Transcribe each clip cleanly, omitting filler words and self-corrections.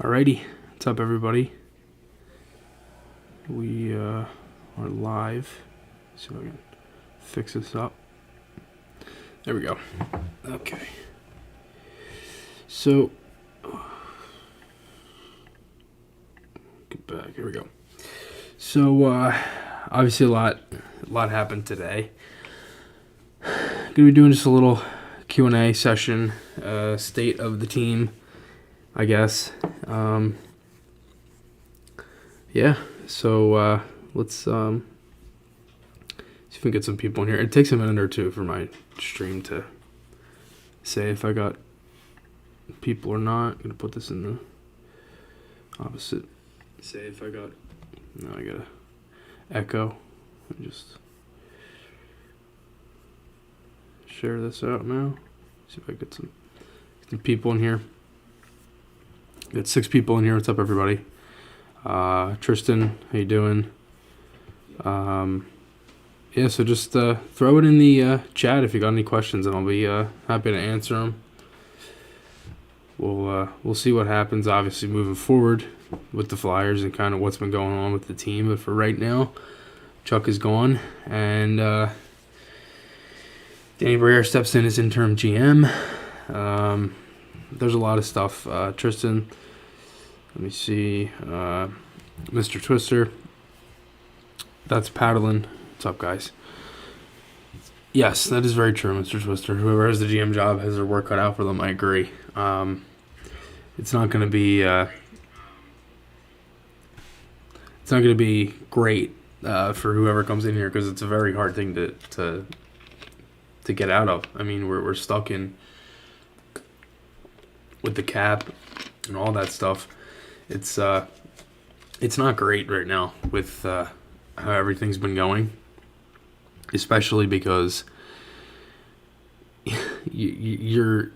Alrighty, what's up, everybody? We are live. Let's see if I can fix this up. There we go. Okay. So, get back. Here we go. So, obviously, a lot happened today. Gonna be doing just a little Q&A session, state of the team, I guess. Yeah, so let's see if we can get some people in here. It takes a minute or two for my stream to say if I got people or not. I'm going to put this in the opposite. Say if I got... No, I got to echo. Just share this out now. See if I get some people in here. Got 6 people in here. What's up, everybody? Tristan, how you doing? Yeah, so just throw it in the chat if you got any questions, and I'll be happy to answer them. We'll see what happens, obviously, moving forward with the Flyers and kind of what's been going on with the team. But for right now, Chuck is gone, and Danny Briere steps in as interim GM. There's a lot of stuff. Tristan, let me see. Mr. Twister, that's paddling. What's up, guys? Yes, that is very true, Mr. Twister. Whoever has the GM job has their work cut out for them. I agree. It's not going to be. It's not going to be great for whoever comes in here because it's a very hard thing to get out of. I mean, we're stuck in with the cap and all that stuff. It's not great right now with how everything's been going, especially because you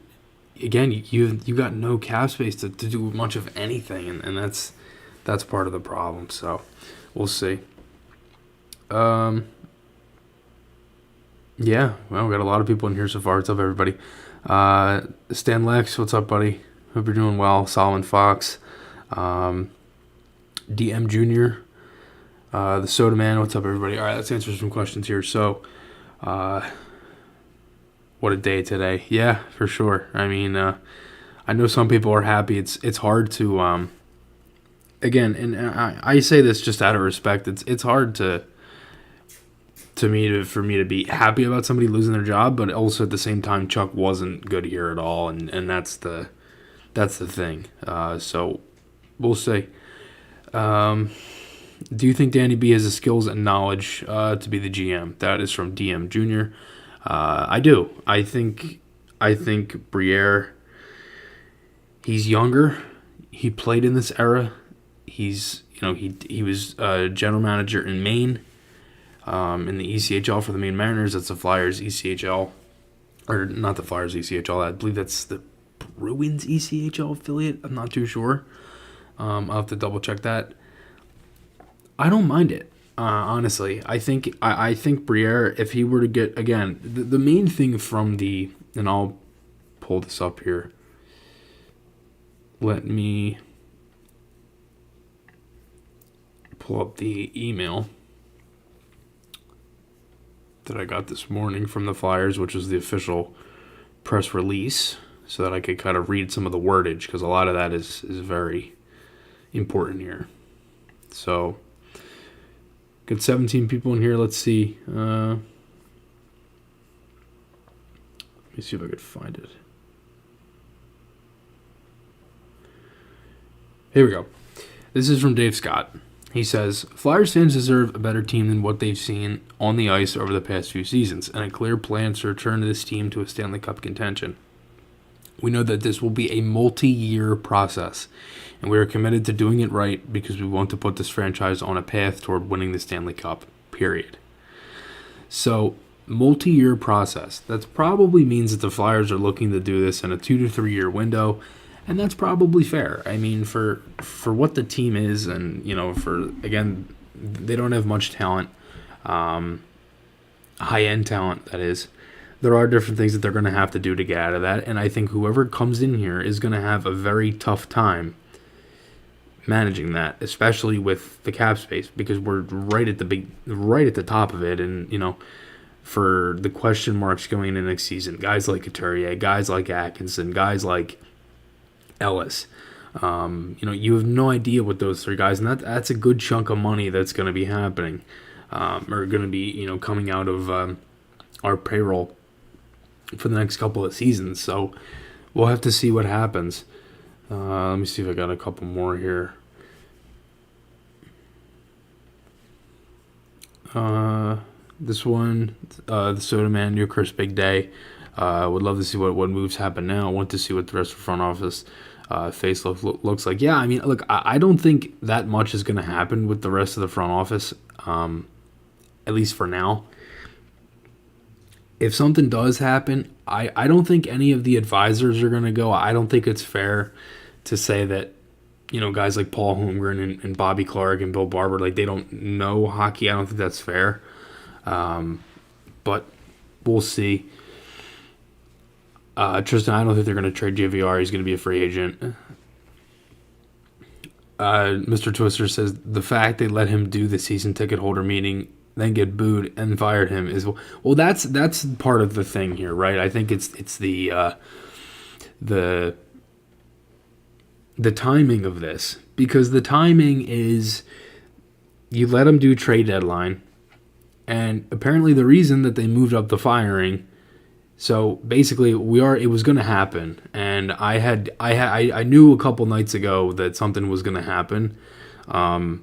got no cap space to do much of anything, and that's part of the problem. So we'll see. Yeah, well, we got a lot of people in here so far. What's up, everybody? Stan Lex, what's up, buddy? Hope you're doing well. Solomon Fox, DM Jr., the Soda Man, what's up, everybody? All right, let's answer some questions here. So, what a day today. Yeah, for sure. I mean, I know some people are happy. It's hard to, again, and I say this just out of respect. It's hard for me to be happy about somebody losing their job, but also at the same time, Chuck wasn't good here at all, and that's the thing. So we'll see. Do you think Danny B has the skills and knowledge to be the GM? That is from DM Jr. I do. I think Briere, he's younger. He played in this era. He was general manager in Maine, in the ECHL for the Maine Mariners. That's the Flyers ECHL, or not the Flyers ECHL. I believe that's the Bruins ECHL affiliate. I'm not too sure. I'll have to double check that. I don't mind it, honestly. I think Briere, if he were to get, again, the main thing from and I'll pull this up here. Let me pull up the email that I got this morning from the Flyers, which is the official press release, so that I could kind of read some of the wordage, because a lot of that is very important here. So, got 17 people in here. Let's see. Let me see if I could find it. Here we go. This is from Dave Scott. He says, Flyers fans deserve a better team than what they've seen on the ice over the past few seasons, and a clear plan to return this team to a Stanley Cup contention. We know that this will be a multi-year process, and we are committed to doing it right because we want to put this franchise on a path toward winning the Stanley Cup, period. So, multi-year process. That probably means that the Flyers are looking to do this in a 2 to 3 year window, and that's probably fair. I mean, for what the team is, and, again, they don't have much talent, high-end talent, that is. There are different things that they're going to have to do to get out of that, and I think whoever comes in here is going to have a very tough time managing that, especially with the cap space, because we're right at the top of it, and for the question marks going into next season, guys like Couturier, guys like Atkinson, guys like Ellis. You have no idea what those three guys, and that's a good chunk of money that's going to be happening, or going to be coming out of our payroll for the next couple of seasons. So we'll have to see what happens. Let me see if I got a couple more here. This one, the Soda Man, New Chris Big Day. Would love to see what moves happen now. I want to see what the rest of the front office face looks like. Yeah, I mean, look, I don't think that much is going to happen with the rest of the front office, at least for now. If something does happen, I don't think any of the advisors are going to go. I don't think it's fair to say that, guys like Paul Holmgren and Bobby Clark and Bill Barber, like, they don't know hockey. I don't think that's fair. But we'll see. Tristan, I don't think they're going to trade JVR. He's going to be a free agent. Mr. Twister says the fact they let him do the season ticket holder meeting, then get booed and fired him is well. That's part of the thing here, right? I think it's the timing of this, because the timing is you let him do trade deadline, and apparently the reason that they moved up the firing. So basically, it was going to happen, and I knew a couple nights ago that something was going to happen, but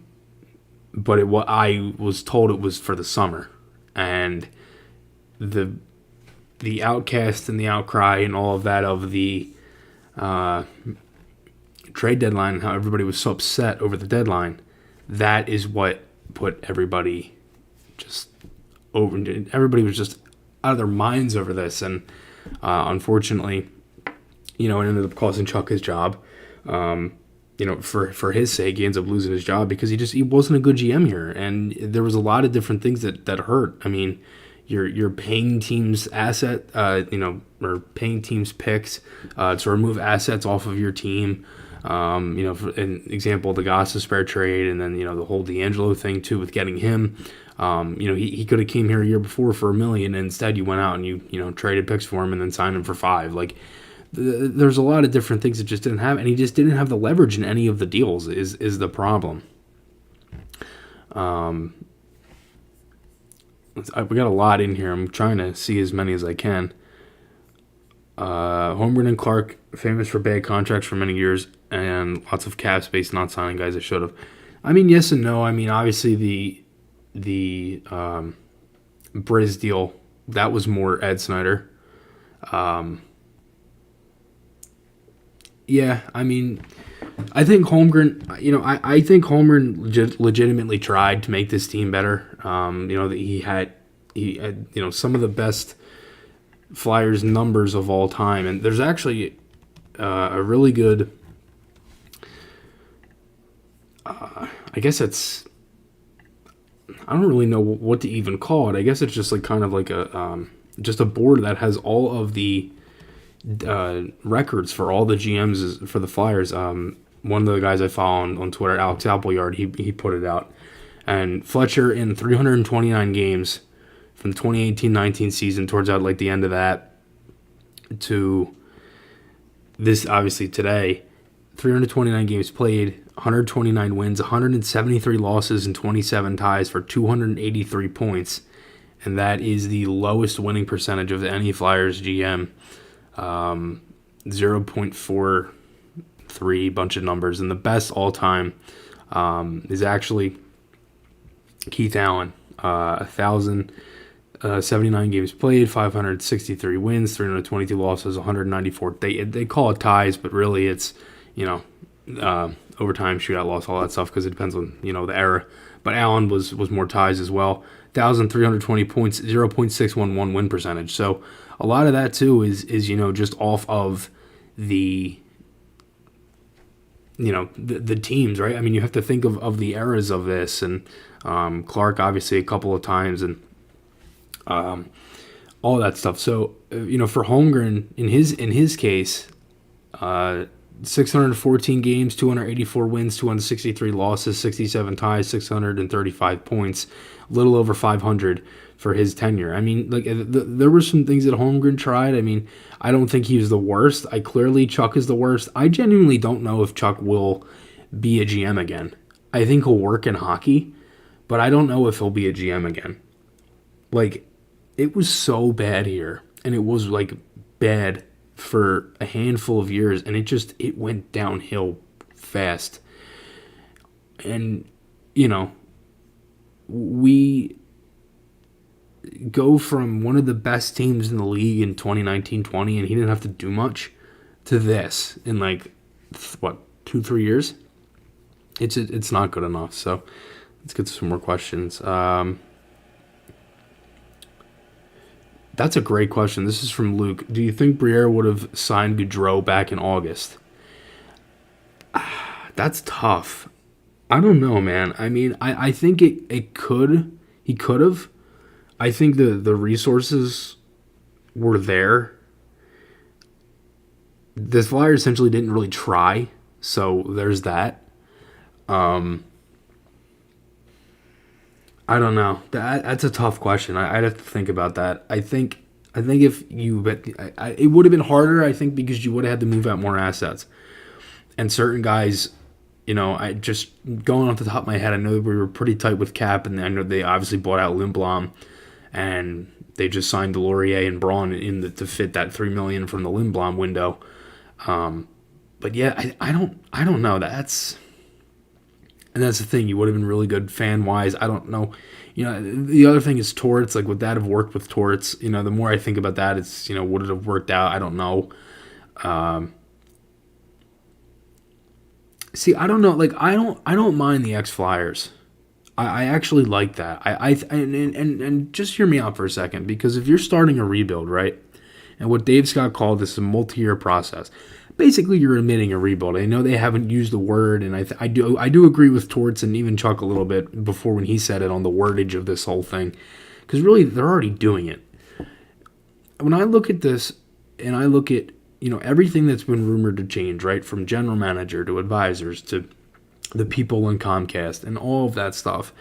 I was told it was for the summer, and the outcast and the outcry and all of that of the trade deadline and how everybody was so upset over the deadline, that is what put everybody just over. Everybody was just out of their minds over this, and unfortunately, it ended up costing Chuck his job. For his sake, he ends up losing his job because he wasn't a good GM here, and there was a lot of different things that hurt. I mean, you're paying teams asset, or paying teams picks to remove assets off of your team. For an example, the Gostisbehere trade, and then the whole D'Angelo thing too with getting him. He could have came here a year before for $1 million, and instead you went out and you traded picks for him and then signed him for $5 million. Like, there's a lot of different things that just didn't have, and he just didn't have the leverage in any of the deals. Is the problem? We got a lot in here. I'm trying to see as many as I can. Holmgren and Clark, famous for bad contracts for many years and lots of cap space, not signing guys that should have. I mean, yes and no. I mean, obviously the Briz deal, that was more Ed Snyder. Yeah, I mean, I think Holmgren, I think Holmgren legitimately tried to make this team better. That he had some of the best Flyers numbers of all time, and there's actually a really good, I guess it's, I don't really know what to even call it. I guess it's just like kind of like just a board that has all of the records for all the GMs for the Flyers. One of the guys I follow on Twitter, Alex Appleyard, he put it out. And Fletcher in 329 games from the 2018-19 season towards out like the end of that to this, obviously today, 329 games played, 129 wins, 173 losses, and 27 ties for 283 points. And that is the lowest winning percentage of any Flyers GM. 0.43, bunch of numbers. And the best all-time is actually Keith Allen. 1,079 games played, 563 wins, 322 losses, 194. They call it ties, but really it's, overtime, shootout, loss, all that stuff, because it depends on, the era. But Allen was more ties as well. 1,320 points, 0.611 win percentage. So a lot of that too is just off of the the teams, right? I mean, you have to think of the eras of this, and Clark obviously a couple of times, and all that stuff. So for Holmgren in his case, 614 games, 284 wins, 263 losses, 67 ties, 635 points, a little over 500 for his tenure. I mean, like there were some things that Holmgren tried. I mean, I don't think he was the worst. Chuck is the worst. I genuinely don't know if Chuck will be a GM again. I think he'll work in hockey, but I don't know if he'll be a GM again. Like, it was so bad here, and it was like bad for a handful of years, and it went downhill fast. And we go from one of the best teams in the league in 2019-20, and he didn't have to do much, to this in like 2-3 years. It's not good enough. So let's get to some more questions. That's a great question. This is from Luke. Do you think Briere would have signed Gaudreau back in August? That's tough. I don't know, man. I mean, I think it could. He could have. I think the resources were there. The Flyers essentially didn't really try, so there's that. I don't know. That's a tough question. I'd have to think about that. I think if you bet, it would have been harder. I think because you would have had to move out more assets, and certain guys, I just going off the top of my head, I know we were pretty tight with cap, and I know they obviously bought out Lindblom, and they just signed Delorier and Braun to fit that $3 million from the Lindblom window. But yeah, I don't know. And that's the thing. You would have been really good fan-wise. I don't know. The other thing is Torts. Like, would that have worked with Torts? The more I think about that, it's, would it have worked out? I don't know. See, I don't know. Like, I don't mind the ex-Flyers. I actually like that. And just hear me out for a second, because if you're starting a rebuild, right, and what Dave Scott called this a multi-year process, basically you're admitting a rebuild. I know they haven't used the word, and I do agree with Torts and even Chuck a little bit before when he said it on the wordage of this whole thing, because really they're already doing it. When I look at this and I look at everything that's been rumored to change, right, from general manager to advisors to the people in Comcast and all of that stuff,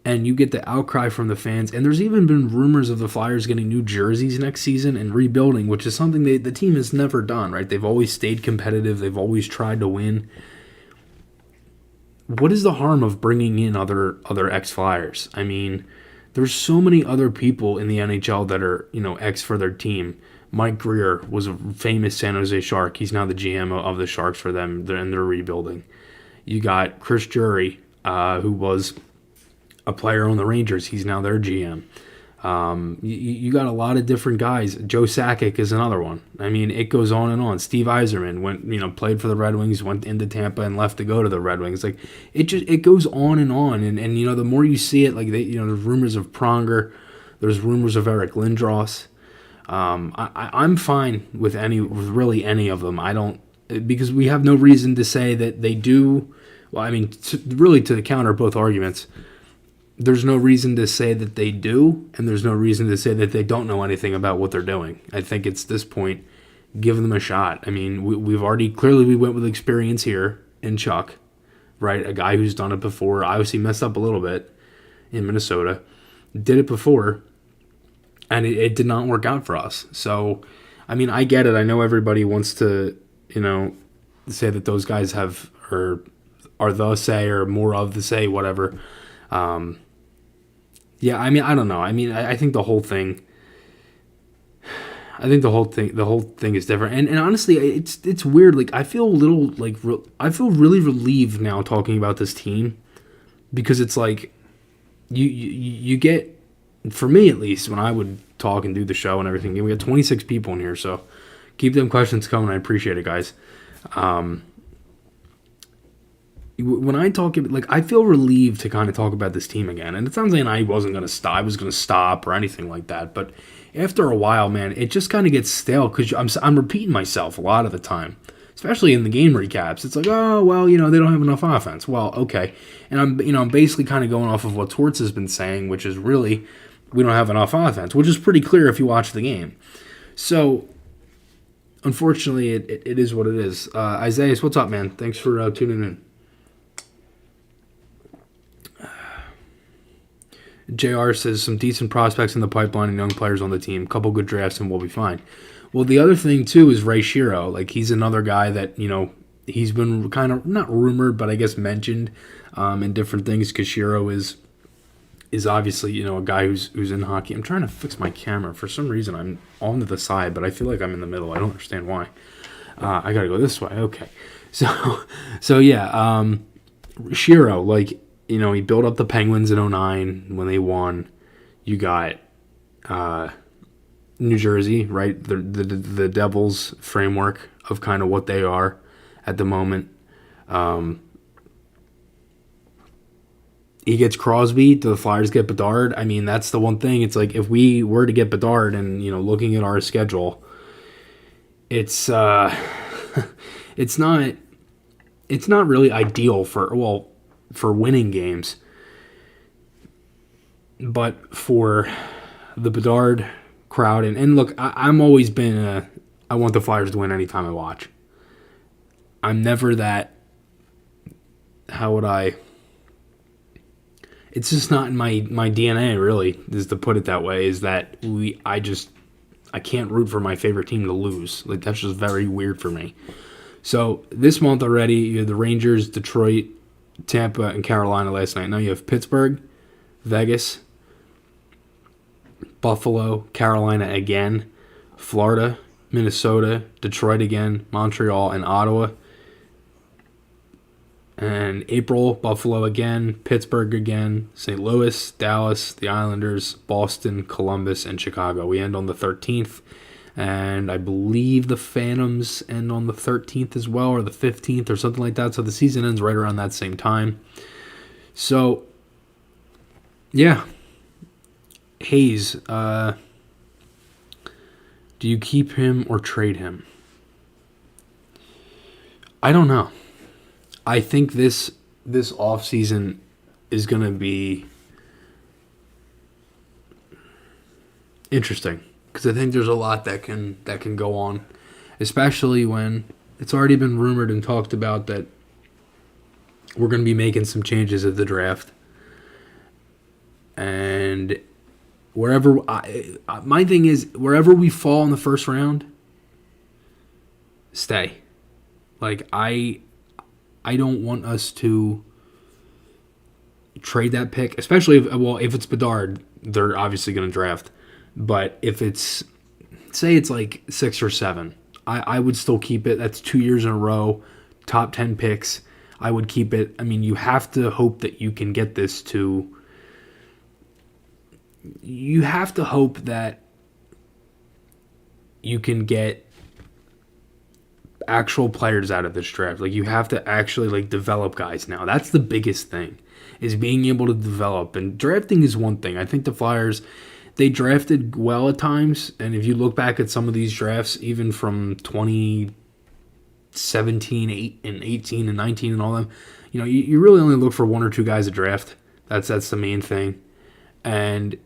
and you get the outcry from the fans, and there's even been rumors of the Flyers getting new jerseys next season and rebuilding, which is something the team has never done, right? They've always stayed competitive. They've always tried to win. What is the harm of bringing in other ex-Flyers? I mean, there's so many other people in the NHL that are, ex for their team. Mike Briere was a famous San Jose Shark. He's now the GM of the Sharks for them, and they're rebuilding. You got Chris Drury, who was a player on the Rangers. He's now their GM. You got a lot of different guys. Joe Sakic is another one. I mean, it goes on and on. Steve Yzerman went, played for the Red Wings, went into Tampa and left to go to the Red Wings. Like, it goes on and on. And the more you see it, like there's rumors of Pronger, there's rumors of Eric Lindros. I'm fine with really any of them. I don't, because we have no reason to say that they do. Well, I mean, really to counter both arguments, there's no reason to say that they do, and there's no reason to say that they don't know anything about what they're doing. I think it's this point, give them a shot. I mean, we went with experience here in Chuck, right? A guy who's done it before, obviously messed up a little bit in Minnesota, did it before, and it did not work out for us. So, I mean, I get it. I know everybody wants to, say that those guys are the say or more of the say, whatever. Yeah, I mean, I don't know. I mean, I think the whole thing. I think the whole thing is different, and honestly, it's weird. Like, I feel a little I feel really relieved now talking about this team, because it's like you get, for me at least, when I would talk and do the show and everything. We got 26 people in here, so keep them questions coming. I appreciate it, guys. When I talk, I feel relieved to kind of talk about this team again. And it sounds like I wasn't going to stop. I was going to stop or anything like that. But after a while, man, it just kind of gets stale, because I'm repeating myself a lot of the time, especially in the game recaps. It's like, oh, well, they don't have enough offense. Well, okay. And I'm basically kind of going off of what Torts has been saying, which is really, we don't have enough offense, which is pretty clear if you watch the game. So unfortunately, it is what it is. Isaiah, what's up, man? Thanks for tuning in. JR says some decent prospects in the pipeline and young players on the team. Couple good drafts and we'll be fine. Well, the other thing, too, is Ray Shero. Like, he's another guy that, he's been kind of, not rumored, but I guess mentioned in different things because Shero is obviously, a guy who's in hockey. I'm trying to fix my camera. For some reason, I'm on to the side, but I feel like I'm in the middle. I don't understand why. I got to go this way. Okay. So yeah, Shero, like, he built up the Penguins in 2009 when they won. You got New Jersey, right? The Devils framework of kind of what they are at the moment. He gets Crosby. Do the Flyers get Bedard? I mean, that's the one thing. It's like if we were to get Bedard and, looking at our schedule, it's it's not really ideal for winning games. But for the Bedard crowd, and look, I'm always been I want the Flyers to win anytime I watch. I'm never that, how would I, it's just not in my DNA really, is to put it that way, is that I can't root for my favorite team to lose. Like, that's just very weird for me. So this month already, you have the Rangers, Detroit, Tampa, and Carolina last night. Now you have Pittsburgh, Vegas, Buffalo, Carolina again, Florida, Minnesota, Detroit again, Montreal, and Ottawa. And April, Buffalo again, Pittsburgh again, St. Louis, Dallas, the Islanders, Boston, Columbus, and Chicago. We end on the 13th, and I believe the Phantoms end on the 13th as well, or the 15th, or something like that. So the season ends right around that same time. So, yeah. Hayes, do you keep him or trade him? I don't know. I think this offseason is going to be interesting because I think there's a lot that can go on, especially when it's already been rumored and talked about that we're going to be making some changes at the draft. And my thing is, wherever we fall in the first round, stay. Like, I don't want us to trade that pick, especially if it's Bedard, they're obviously going to draft. But if say it's like 6 or 7, I would still keep it. That's 2 years in a row, top 10 picks. I would keep it. I mean, you have to hope that you can get this to. You have to hope that you can get actual players out of this draft. Like, you have to actually, like, develop guys now. That's the biggest thing, is being able to develop. And drafting is one thing. I think the Flyers, they drafted well at times. And if you look back at some of these drafts, even from 2017, 18, and 19 and all them, you really only look for 1 or 2 guys to draft. That's the main thing. And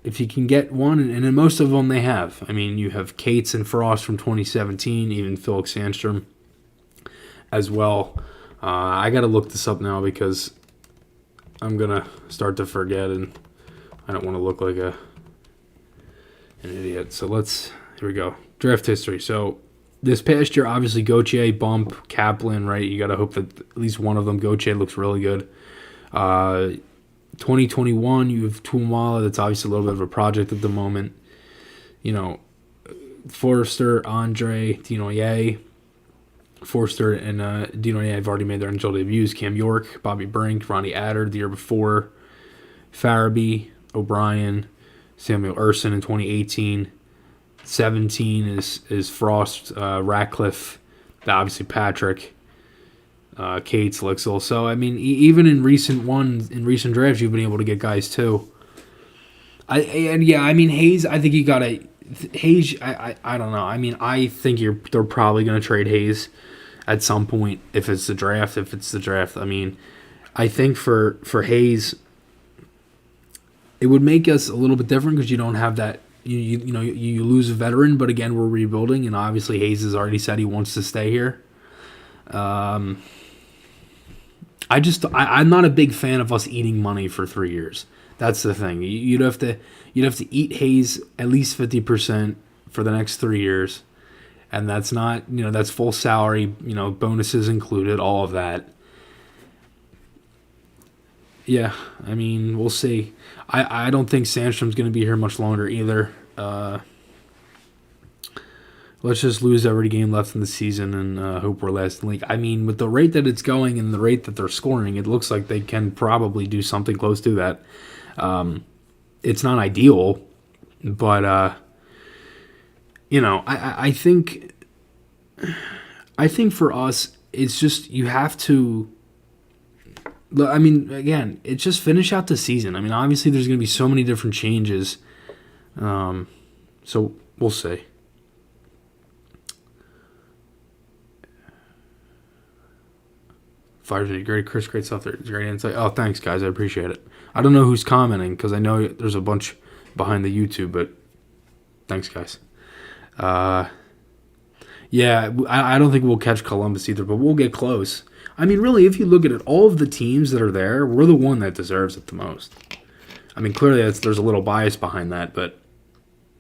if you can get one, and in most of them they have. I mean, you have Cates and Frost from 2017, even Felix Sandstrom as well. I got to look this up now because I'm going to start to forget, and I don't want to look like an idiot. So here we go. Draft history. So this past year, obviously, Gauthier, Bump, Kaplan, right? You got to hope that at least one of them, Gauthier, looks really good. 2021, you have Tuamala. That's obviously a little bit of a project at the moment. Forrester, Andre, Dinoyer. Forrester and Dinoyer have already made their NHL debuts. Cam York, Bobby Brink, Ronnie Adder the year before. Farabee, O'Brien, Samuel Urson in 2018. 17 is Frost, Ratcliffe, obviously Patrick. Cates, Lixel. So, I mean, even in recent drafts, you've been able to get guys too. Hayes, I think you got to. Hayes, I don't know. I mean, I think they're probably going to trade Hayes at some point if it's the draft. I mean, I think for Hayes, it would make us a little bit different because you don't have that. you lose a veteran, but again, we're rebuilding, and obviously Hayes has already said he wants to stay here. I'm not a big fan of us eating money for 3 years. That's the thing. You'd have to eat Hayes at least 50% for the next 3 years, and that's not that's full salary, bonuses included, all of that. Yeah, I mean, we'll see. I don't think Sandstrom's going to be here much longer either. Let's just lose every game left in the season and hope we're last in the league. I mean, with the rate that it's going and the rate that they're scoring, it looks like they can probably do something close to that. It's not ideal, but I think for us, it's just you have to. I mean, again, it's just finish out the season. I mean, obviously, there's going to be so many different changes. So we'll see. Flyers are great. Chris, great stuff there. It's great insight. Oh, thanks, guys. I appreciate it. I don't know who's commenting because I know there's a bunch behind the YouTube, but thanks, guys. Yeah, I don't think we'll catch Columbus either, but we'll get close. I mean, really, if you look at it, all of the teams that are there, we're the one that deserves it the most. I mean, clearly there's a little bias behind that, but,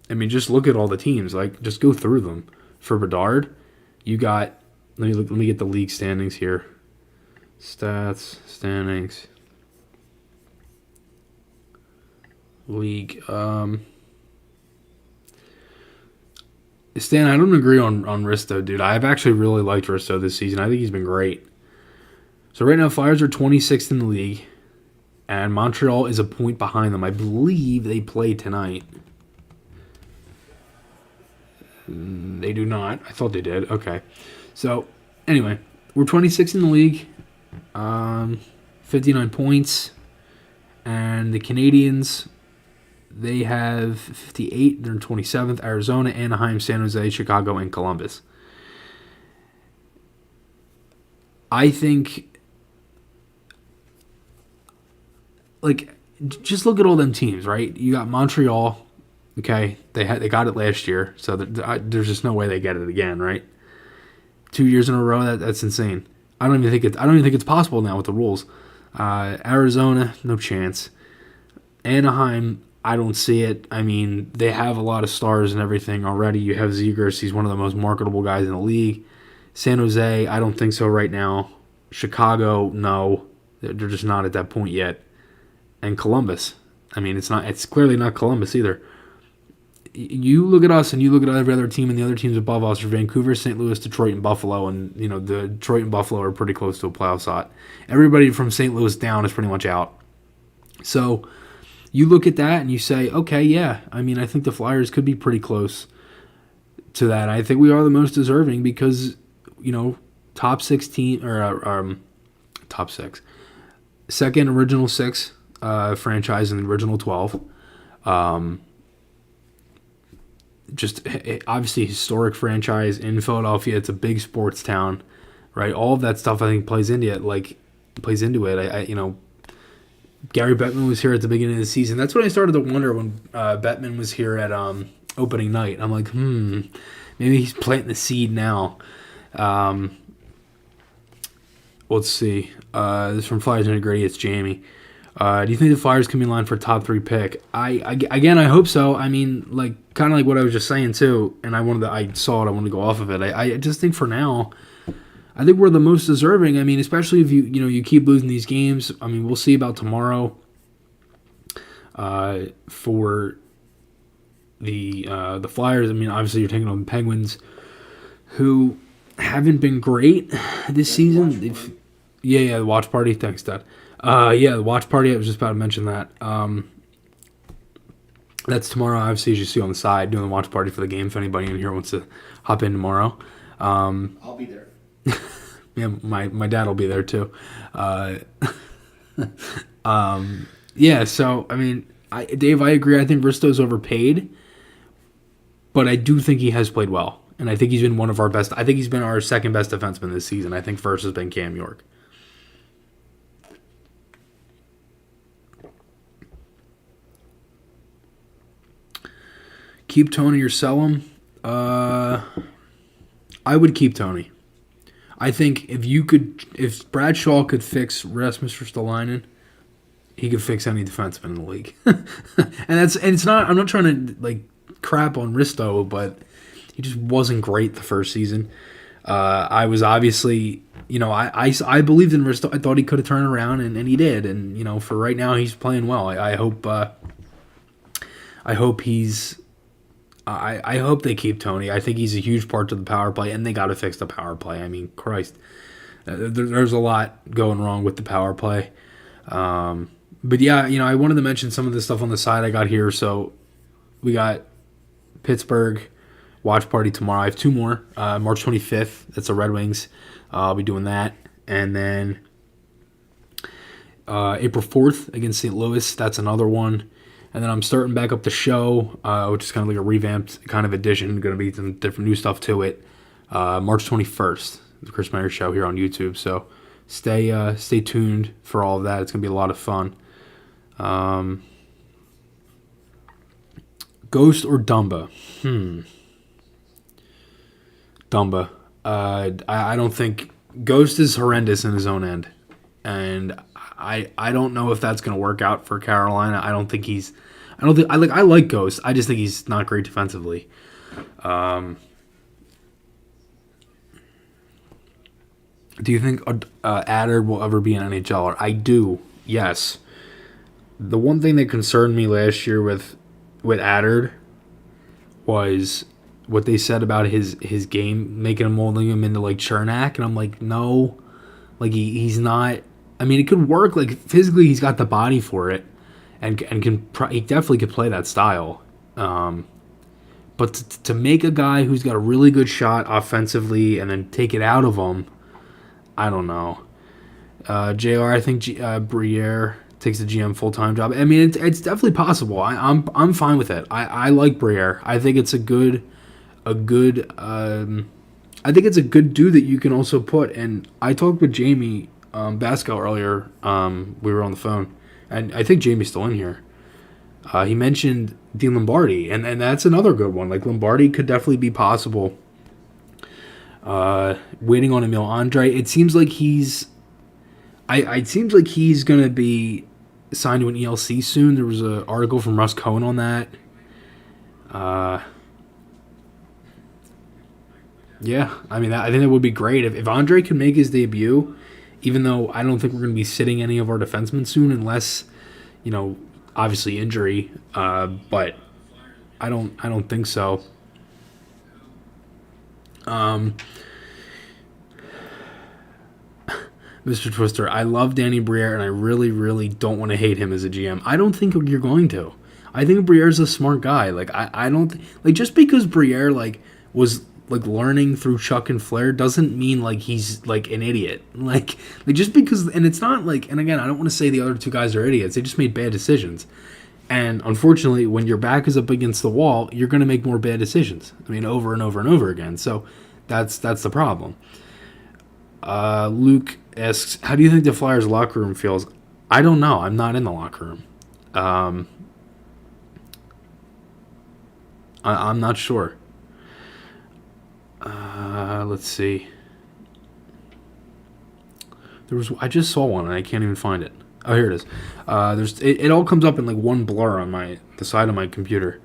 I mean, just look at all the teams. Like, just go through them. For Bedard, you got, let me get the league standings here. Stats, standings. League. Stan, I don't agree on Risto, dude. I've actually really liked Risto this season. I think he's been great. So right now, Flyers are 26th in the league, and Montreal is a point behind them. I believe they play tonight. They do not. I thought they did. Okay. So, anyway, we're 26th in the league, 59 points, and the Canadians, they have 58. They're in 27th. Arizona, Anaheim, San Jose, Chicago, and Columbus. I think, like, just look at all them teams, right? You got Montreal, okay? They got it last year, so there's just no way they get it again, right? 2 years in a row, that's insane. I don't even think it's possible now with the rules. Arizona, no chance. Anaheim, I don't see it. I mean, they have a lot of stars and everything already. You have Zegers. He's one of the most marketable guys in the league. San Jose, I don't think so right now. Chicago, no. They're just not at that point yet. And Columbus. I mean, it's clearly not Columbus either. You look at us and you look at every other team, and the other teams above us are Vancouver, St. Louis, Detroit, and Buffalo. And, the Detroit and Buffalo are pretty close to a playoff spot. Everybody from St. Louis down is pretty much out. So you look at that and you say, okay, yeah. I mean, I think the Flyers could be pretty close to that. I think we are the most deserving because, top 16 or top 6, second original 6 franchise in the original 12. Just obviously historic franchise in Philadelphia. It's a big sports town, right? All of that stuff I think plays into it. Gary Bettman was here at the beginning of the season. That's when I started to wonder when Bettman was here at opening night. I'm like, maybe he's planting the seed now. Let's see. This is from Flyers Integrity. It's Jamie. Do you think the Flyers can be in line for a top 3 pick? I hope so. I mean, kind of like what I was just saying too. And I saw it. I wanted to go off of it. I just think for now, I think we're the most deserving. I mean, especially if you keep losing these games. I mean, we'll see about tomorrow. For the Flyers. I mean, obviously you're taking on the Penguins, who haven't been great this season. The watch party. Thanks, Dad. The watch party. I was just about to mention that. That's tomorrow. Obviously, as you see on the side, doing the watch party for the game. If anybody in here wants to hop in tomorrow, I'll be there. Yeah, my dad will be there too. So I mean, Dave, I agree. I think Risto's overpaid, but I do think he has played well, and I think he's been one of our best. I think he's been our second best defenseman this season. I think first has been Cam York. Keep Tony or sell him. I would keep Tony. I think if Bradshaw could fix Rasmus Ristolainen, he could fix any defenseman in the league. and it's not. I'm not trying to like crap on Risto, but he just wasn't great the first season. I was obviously, I believed in Risto. I thought he could have turned around, and he did. And for right now, he's playing well. I hope. I hope he's. I hope they keep Tony. I think he's a huge part to the power play, and they got to fix the power play. I mean, Christ, there's a lot going wrong with the power play. But yeah, I wanted to mention some of the stuff on the side I got here. So we got Pittsburgh watch party tomorrow. I have two more. March 25th. That's the Red Wings. I'll be doing that, and then April 4th against St. Louis. That's another one. And then I'm starting back up the show, which is kind of like a revamped kind of edition. Going to be some different new stuff to it. March 21st, the Chris Maher Show here on YouTube. So stay tuned for all of that. It's going to be a lot of fun. Ghost or Dumba? Dumba. I don't think Ghost is horrendous in his own end, and I don't know if that's going to work out for Carolina. I like Ghost. I just think he's not great defensively. Do you think Adder will ever be an NHLer? I do. Yes. The one thing that concerned me last year with Adder was what they said about his game, molding him into like Chernak, and I'm like, no, like he's not. I mean, it could work. Like physically, he's got the body for it, and he definitely could play that style. But to make a guy who's got a really good shot offensively and then take it out of him, I don't know. JR, I think Briere takes the GM full-time job. I mean, it's definitely possible. I'm fine with it. I like Briere. I think it's a good I think it's a good dude that you can also put. And I talked with Jamie Basco earlier. We were on the phone, and I think Jamie's still in here. He mentioned Dean Lombardi, and that's another good one. Like Lombardi could definitely be possible. Waiting on Emil Andre. It seems like he's going to be signed to an ELC soon. There was an article from Russ Cohen on that. Yeah, I mean, I think that would be great if Andre can make his debut. Even though I don't think we're going to be sitting any of our defensemen soon, unless, obviously injury. But I don't think so. Mr. Twister, I love Danny Briere, and I really, really don't want to hate him as a GM. I don't think you're going to. I think Briere's a smart guy. Like I don't just because Briere was learning through Chuck and Flair doesn't mean he's an idiot. Like just because, and it's not and again, I don't want to say the other two guys are idiots. They just made bad decisions. And unfortunately, when your back is up against the wall, you're going to make more bad decisions. I mean, over and over and over again. So that's the problem. Luke asks, how do you think the Flyers locker room feels? I don't know. I'm not in the locker room. I'm not sure. Let's see. I just saw one and I can't even find it. Oh, here it is. It all comes up in one blur on the side of my computer.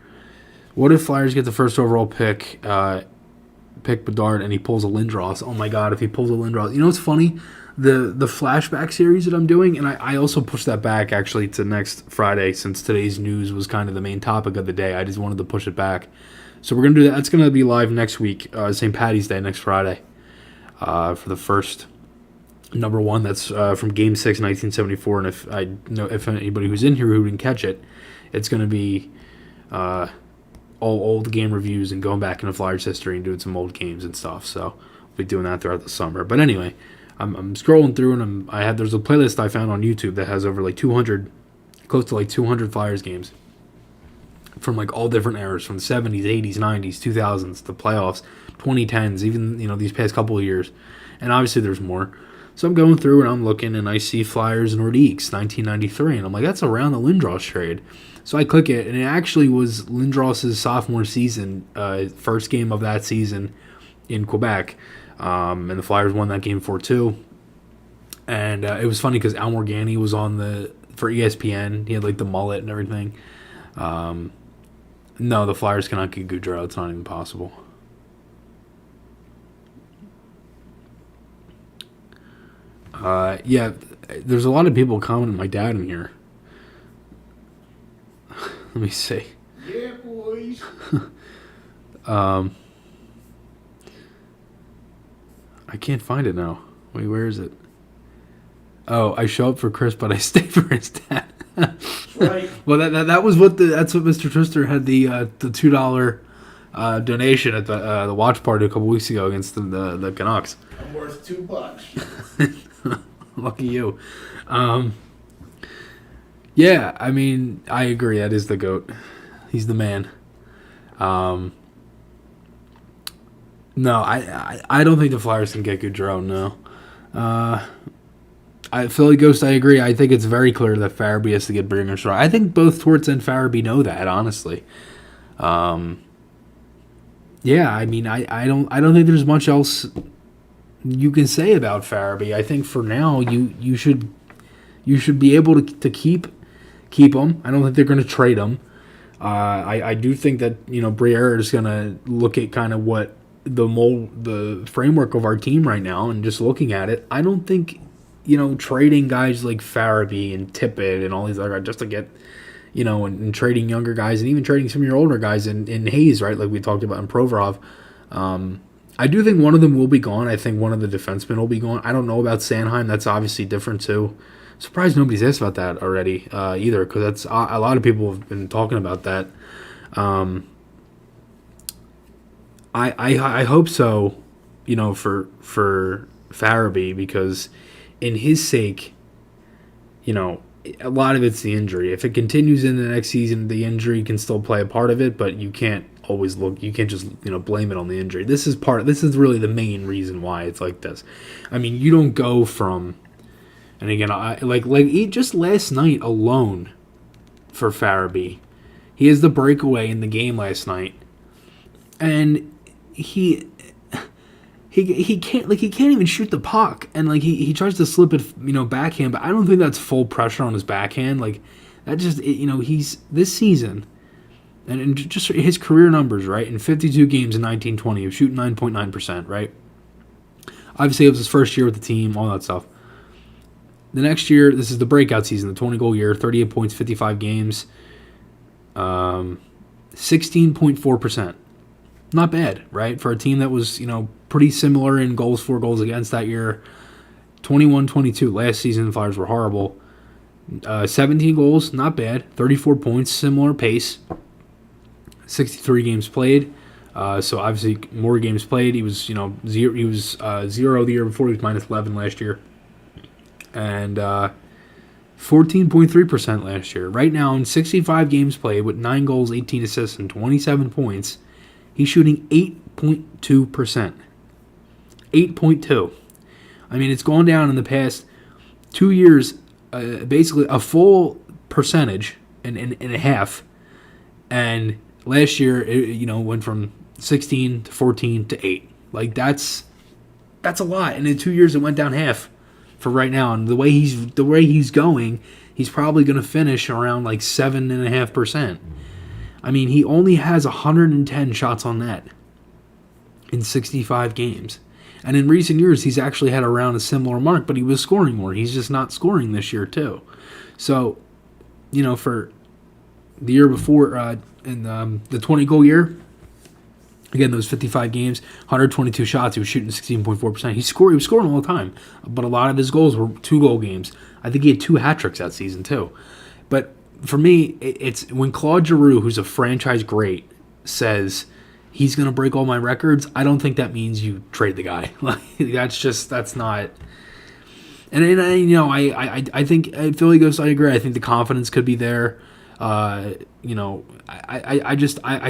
What if Flyers get the first overall pick Bedard and he pulls a Lindros? Oh my God, if he pulls a Lindros. You know what's funny? The flashback series that I'm doing, and I also pushed that back actually to next Friday since today's news was kind of the main topic of the day. I just wanted to push it back. So we're going to do that. That's going to be live next week, St. Patty's Day, next Friday, for the first number one. That's from Game 6, 1974. And if anybody who's in here who didn't catch it, it's going to be all old game reviews and going back into Flyers history and doing some old games and stuff. So we'll be doing that throughout the summer. But anyway, I'm scrolling through and there's a playlist I found on YouTube that has over 200, close to 200 Flyers games from all different eras, from the 70s, 80s, 90s, 2000s, the playoffs, 2010s, even these past couple of years, and obviously there's more. So I'm going through and I'm looking and I see Flyers Nordiques 1993, and I'm like, that's around the Lindros trade. So I click it, and it actually was Lindros' sophomore season, first game of that season in Quebec, and the Flyers won that game 4-2. And it was funny because Al Morgani was on for ESPN. He had like the mullet and everything. No, the Flyers cannot get Gaudreau. It's not even possible. Yeah, there's a lot of people commenting my dad in here. Let me see. Yeah, boys. I can't find it now. Wait, where is it? Oh, I show up for Chris, but I stay for his dad. Right. Well, that's what Mr. Twister had the $2 donation at the watch party a couple weeks ago against the Canucks. I'm worth $2. Lucky you. Yeah, I mean, I agree. That is the GOAT. He's the man. No, I don't think the Flyers can get Gaudreau, no. Philly Ghost, I agree. I think it's very clear that Farabee has to get Briere. I think both Torts and Farabee know that, honestly. Yeah, I mean, I don't think there's much else you can say about Farabee. I think for now you should be able to keep him. I don't think they're going to trade him. I do think that Briere is going to look at kind of what the framework of our team right now, and just looking at it, I don't think trading guys like Farabee and Tippett and all these other guys just to get and trading younger guys, and even trading some of your older guys in Hayes, right, like we talked about in Provorov. I do think one of them will be gone. I think one of the defensemen will be gone. I don't know about Sanheim. That's obviously different too. Surprised nobody's asked about that already either, because that's a lot of people have been talking about that. I hope so, for Farabee, because in his sake, a lot of it's the injury. If it continues in the next season, the injury can still play a part of it, but you can't always you can't just blame it on the injury. This is really the main reason why it's like this. I mean, you don't go from, and again, just last night alone for Farabee, he has the breakaway in the game last night, and he can't even shoot the puck, and he tries to slip it backhand, but I don't think that's full pressure on his backhand. That just he's this season, and just his career numbers, right, in 52 games in 1920, he was shooting 9.9%, right. Obviously, it was his first year with the team, all that stuff. The next year, this is the breakout season, the 20-goal year, 38 points, 55 games, 16.4%. Not bad, right? For a team that was, pretty similar in goals, 4 goals against that year. 21-22. Last season, the Flyers were horrible. 17 goals, not bad. 34 points, similar pace. 63 games played. So obviously more games played. He was, zero. He was 0 the year before. He was minus 11 last year. And 14.3% last year. Right now, in 65 games played with 9 goals, 18 assists, and 27 points, he's shooting 8.2%. 8.2. I mean, it's gone down in the past 2 years, basically a full percentage and a half. And last year, it went from 16 to 14 to 8. That's a lot. And in 2 years, it went down half for right now. And the way he's going, he's probably going to finish around 7.5%. I mean, he only has 110 shots on net in 65 games. And in recent years, he's actually had around a similar mark, but he was scoring more. He's just not scoring this year, too. So, for the year before, in the 20-goal year, again, those 55 games, 122 shots, he was shooting 16.4%. He was scoring all the time, but a lot of his goals were 2-goal games. I think he had 2 hat-tricks that season, too. But for me, it's when Claude Giroux, who's a franchise great, says he's going to break all my records, I don't think that means you trade the guy. That's not. And I think Philly Ghost, I agree. I think the confidence could be there. I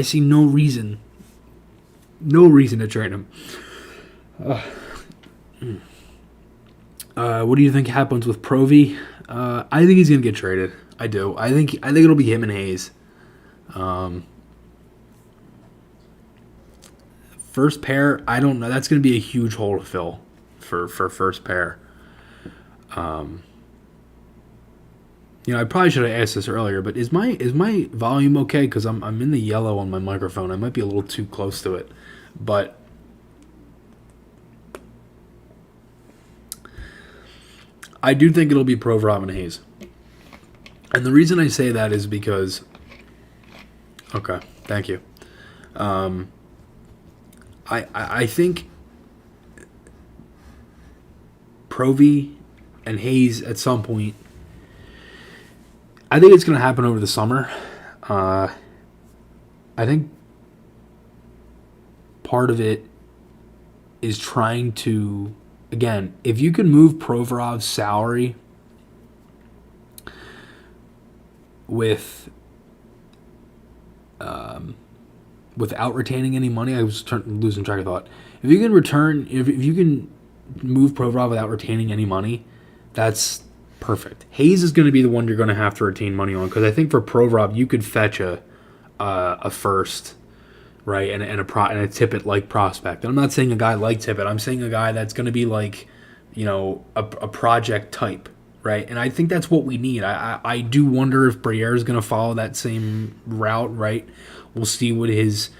see no reason to trade him. What do you think happens with Provy? I think he's gonna get traded. I do. I think it'll be him and Hayes. First pair, I don't know. That's gonna be a huge hole to fill for first pair. I probably should have asked this earlier, but is my volume okay? Because I'm in the yellow on my microphone. I might be a little too close to it, but I do think it'll be Provorov and Hayes. And the reason I say that is because, okay, thank you. I think Provy and Hayes at some point. I think it's going to happen over the summer. I think part of it is trying to, again, if you can move Provorov's salary with without retaining any money. I was losing track of thought. If you can move Provorov without retaining any money, that's perfect. Hayes is going to be the one you're going to have to retain money on, because I think for Provorov you could fetch a first, right, and a Tippett like prospect. And I'm not saying a guy like Tippett. I'm saying a guy that's going to be like, a project type, right? And I think that's what we need. I do wonder if Briere is going to follow that same route, right? We'll see what his.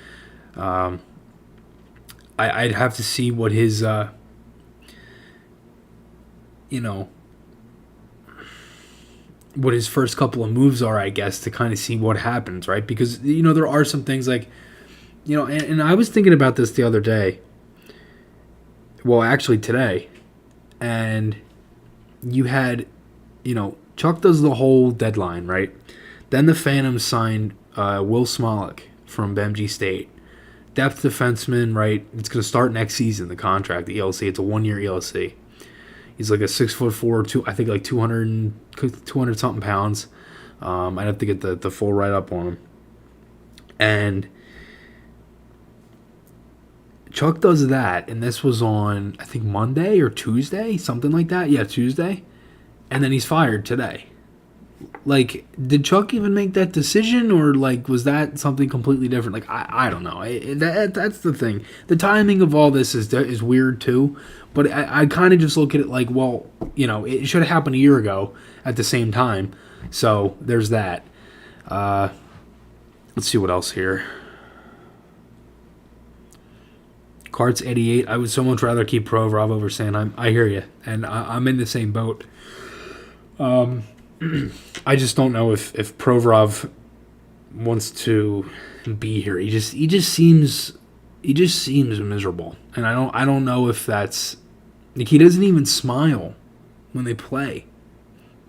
I'd have to see what his. What his first couple of moves are, I guess, to kind of see what happens, right? Because there are some things like, and I was thinking about this the other day. Well, actually today, and you had, Chuck does the whole deadline, right? Then the Phantoms signed Will Smolik from BMG State. Depth defenseman, right? It's going to start next season, the contract, the ELC. It's a 1-year ELC. He's like a 6'4", I think like 200 something pounds. I'd have to get the full write up on him. And Chuck does that, and this was on, I think, Monday or Tuesday, something like that. Yeah, Tuesday. And then he's fired today. Like, did Chuck even make that decision, or like was that something completely different? Like, I don't know. That's the thing. The timing of all this is weird too. But I kind of just look at it like, well, it should have happened a year ago at the same time. So there's that. Let's see what else here. Carts 88. I would so much rather keep Provorov over Sanheim. I hear you, and I'm in the same boat. I just don't know if Provorov wants to be here. He just seems miserable, and I don't know if that's like, he doesn't even smile when they play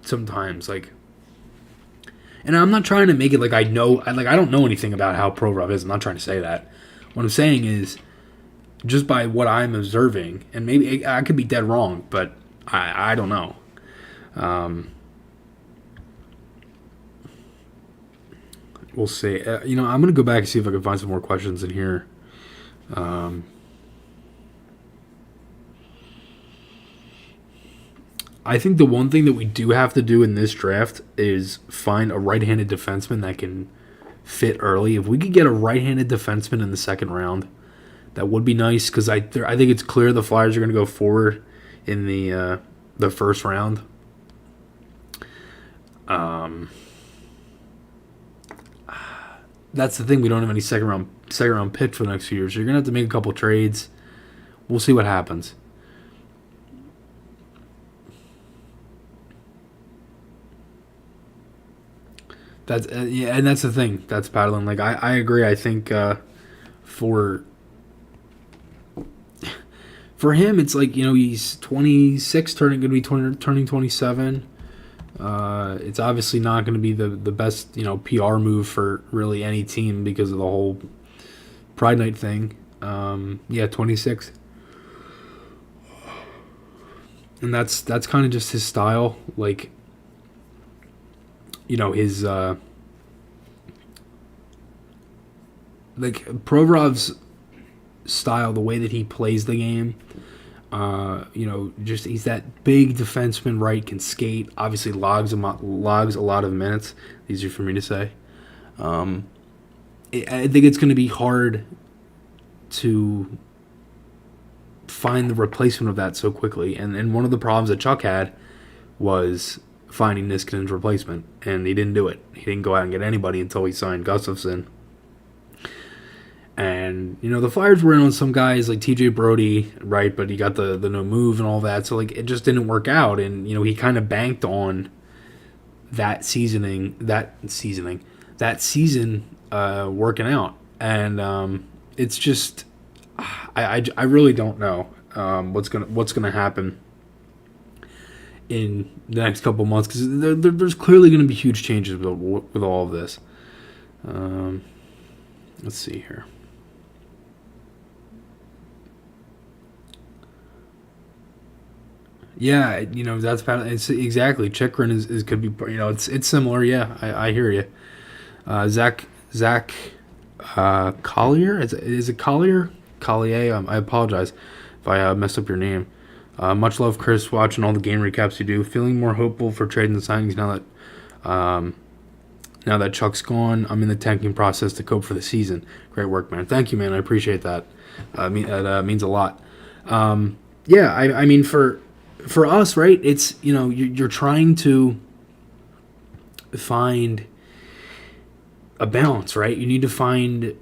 sometimes, like. And I'm not trying to make it like I don't know anything about how Provorov is. I'm not trying to say that. What I'm saying is, just by what I'm observing, and maybe I could be dead wrong, but I don't know. We'll see. I'm going to go back and see if I can find some more questions in here. I think the one thing that we do have to do in this draft is find a right-handed defenseman that can fit early. If we could get a right-handed defenseman in the second round, that would be nice, because I think it's clear the Flyers are going to go forward in the first round. That's the thing. We don't have any second round pick for the next few years. So you're gonna have to make a couple trades. We'll see what happens. That's and that's the thing. That's paddling. Like I agree. I think for him, it's like, he's 26, turning 27. It's obviously not going to be the best, PR move for really any team because of the whole Pride Night thing. 26. And that's kind of just his style. Like, his like Provorov's style, the way that he plays the game, Just he's that big defenseman, right? Can skate. Obviously, logs a lot of minutes. Easier for me to say. I think it's going to be hard to find the replacement of that so quickly. And one of the problems that Chuck had was finding Niskanen's replacement, and he didn't do it. He didn't go out and get anybody until he signed Gustafsson. And, the Flyers were in on some guys like TJ Brody, right? But he got the no move and all that. So, it just didn't work out. And, he kind of banked on that season working out. And it's just, I really don't know what's gonna happen in the next couple months, because there's clearly going to be huge changes with all of this. Let's see here. Yeah, that's about it's exactly. Chikrin is could be, it's similar. Yeah, I hear you. Zach Collier, is it Collier? Collier. I apologize if I messed up your name. Much love, Chris. Watching all the game recaps you do. Feeling more hopeful for trading the signings now that Chuck's gone. I'm in the tanking process to cope for the season. Great work, man. Thank you, man. I appreciate that. That means a lot. I mean for us, right? It's you're trying to find a balance, right? You need to find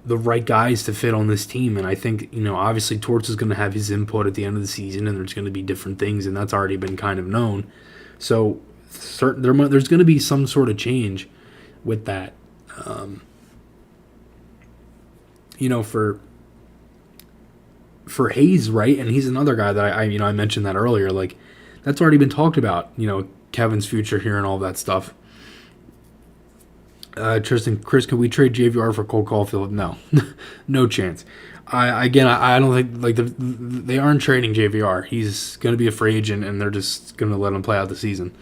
the right guys to fit on this team, and I think obviously Torts is going to have his input at the end of the season, and there's going to be different things, and that's already been kind of known. So there's going to be some sort of change with that. For Hayes, right? And he's another guy that I mentioned that earlier. Like, that's already been talked about. Kevin's future here and all that stuff. Tristan, Chris, can we trade JVR for Cole Caulfield? No, no chance. I don't think they aren't trading JVR. He's going to be a free agent, and they're just going to let him play out the season.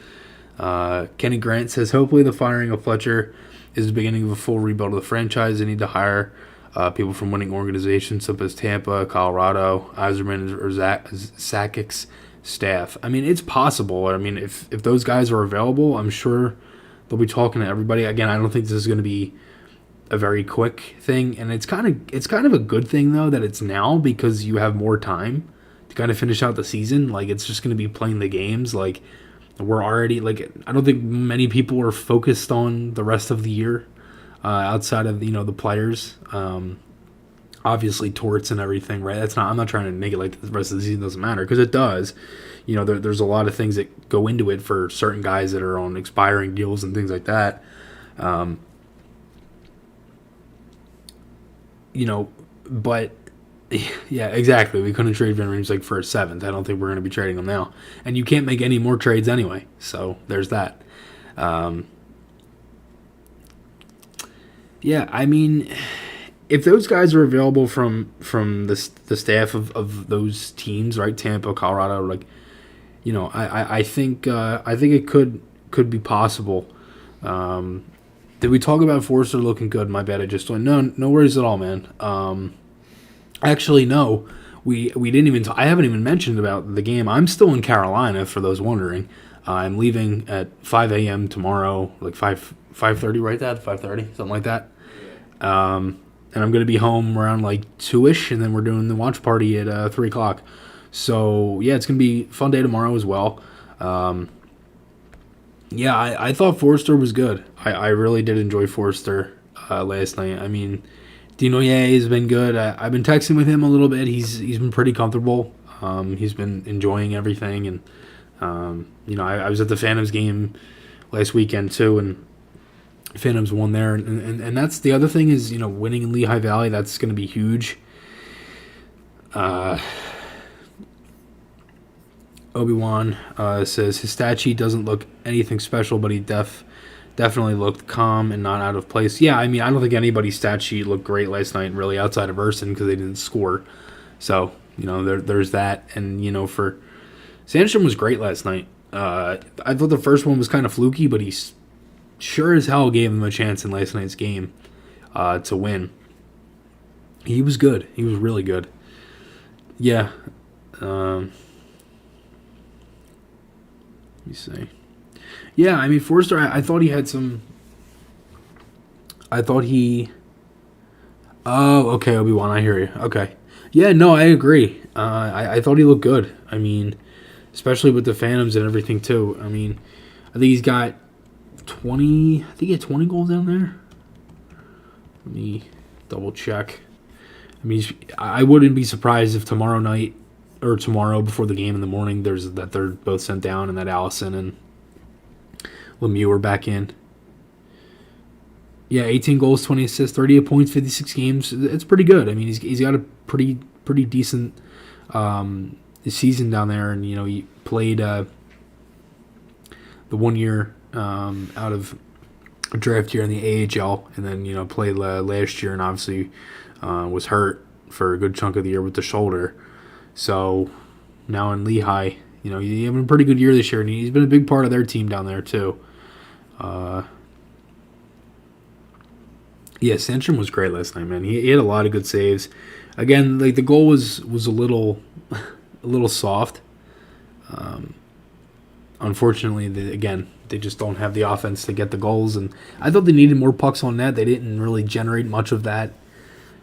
Kenny Grant says, hopefully the firing of Fletcher is the beginning of a full rebuild of the franchise. They need to hire people from winning organizations such as Tampa, Colorado, Eiserman, or Sakic's staff. I mean, it's possible. I mean, if those guys are available, I'm sure they'll be talking to everybody. Again, I don't think this is going to be a very quick thing, and it's kind of a good thing though that it's now, because you have more time to kind of finish out the season. Like, it's just going to be playing the games. Like, we're already, I don't think many people are focused on the rest of the year outside of the players. Obviously Torts and everything, right? I'm not trying to make it like the rest of the season doesn't matter, because it does. There's a lot of things that go into it for certain guys that are on expiring deals and things like that. But yeah, exactly. We couldn't trade Van Riemsdyk for a seventh. I don't think we're going to be trading him now. And you can't make any more trades anyway. So there's that. I mean, if those guys are available from the staff of those teams, right? Tampa, Colorado, I think it could be possible. Did we talk about Forster looking good? My bad. I just went, no worries at all, man. Actually, no. We didn't even. I haven't even mentioned about the game. I'm still in Carolina, for those wondering. I'm leaving at 5 a.m. tomorrow, like 5:30, right? Dad, 5:30, something like that. And I'm gonna be home around like 2ish, and then we're doing the watch party at 3 o'clock. So yeah, it's gonna be a fun day tomorrow as well. I thought Forster was good. I really did enjoy Forster last night. I mean, Dinoyer has been good. I've been texting with him a little bit. He's been pretty comfortable. He's been enjoying everything, and I was at the Phantoms game last weekend too, and Phantoms won there, and that's the other thing is winning in Lehigh Valley. That's going to be huge. Obi-Wan says his stat sheet doesn't look anything special, but he definitely looked calm and not out of place. Yeah, I mean, I don't think anybody's stat sheet looked great last night, really, outside of Urson, because they didn't score. So, there's that. And, for Sandstrom was great last night. I thought the first one was kind of fluky, but he sure as hell gave him a chance in last night's game to win. He was good. He was really good. Yeah. Let me see. Yeah, I mean, Forster, I thought he had some. I thought he. Oh, okay, Obi-Wan, I hear you. Okay. Yeah, no, I agree. I thought he looked good. I mean, especially with the Phantoms and everything, too. I mean, I think he's got 20. I think he had 20 goals down there. Let me double check. I mean, I wouldn't be surprised if tomorrow night or tomorrow before the game in the morning, they're both sent down and that Allison and Lemieux are back in. Yeah, 18 goals, 20 assists, 38 points, 56 games. It's pretty good. I mean, he's got a pretty decent season down there, and he played the 1 year out of a draft year in the AHL, and then played last year, and obviously was hurt for a good chunk of the year with the shoulder. So now in Lehigh, he's having a pretty good year this year, and he's been a big part of their team down there too. Yeah, Sandstrom was great last night, man. He had a lot of good saves. Again, like the goal was a little soft. Unfortunately, they just don't have the offense to get the goals, and I thought they needed more pucks on net. They didn't really generate much of that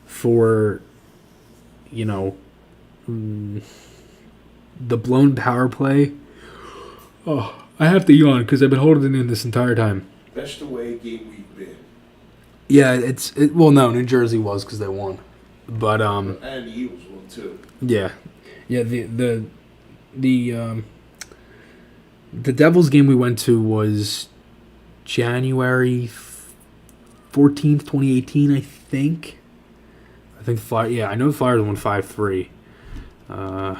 for the blown power play. Oh, I have to yawn because I've been holding it in this entire time. That's the way game we've been. Yeah, well, no, New Jersey was because they won, but And the Eagles won too. yeah, the Devils game we went to was January 14th, 2018, I think. I think Flyers. Yeah, I know the Flyers won 5-3. Let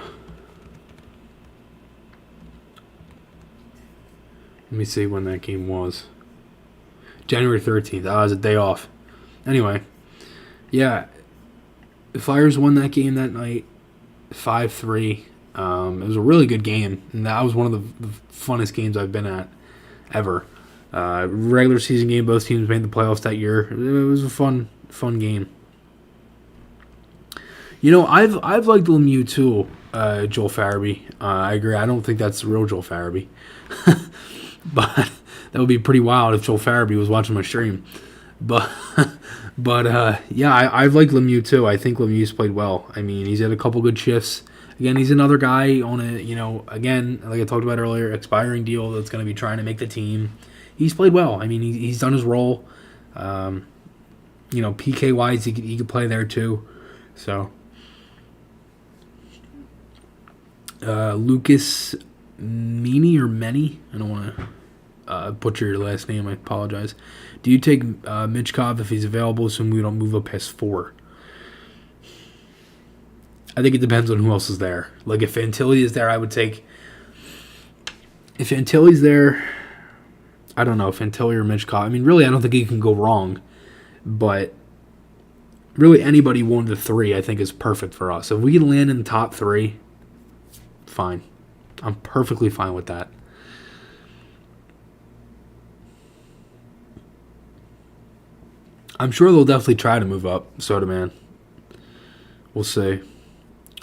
me see when that game was. January 13th. That was a day off. Anyway, yeah, the Flyers won that game that night, 5-3. It was a really good game, and that was one of the funnest games I've been at ever. Regular season game, both teams made the playoffs that year. It was a fun game. I've liked Lemieux too, Joel Farabee. I agree. I don't think that's the real Joel Farabee, but that would be pretty wild if Joel Farabee was watching my stream. But yeah, I've liked Lemieux too. I think Lemieux's played well. I mean, he's had a couple good shifts. Again, he's another guy on again, like I talked about earlier, expiring deal that's going to be trying to make the team. He's played well. I mean, he's done his role. PK wise, he could play there too. So, Lucas Meany or Many, I don't want to butcher your last name. I apologize. Do you take Michkov if he's available, so we don't move up past 4? I think it depends on who else is there. Like, if Fantilli is there, I would take... If Fantilli's there, I don't know, Fantilli or Michkov. I mean, really, I don't think he can go wrong. But really, anybody 1 to 3, I think, is perfect for us. If we can land in the top 3, fine. I'm perfectly fine with that. I'm sure they'll definitely try to move up, Soda Man. We'll see.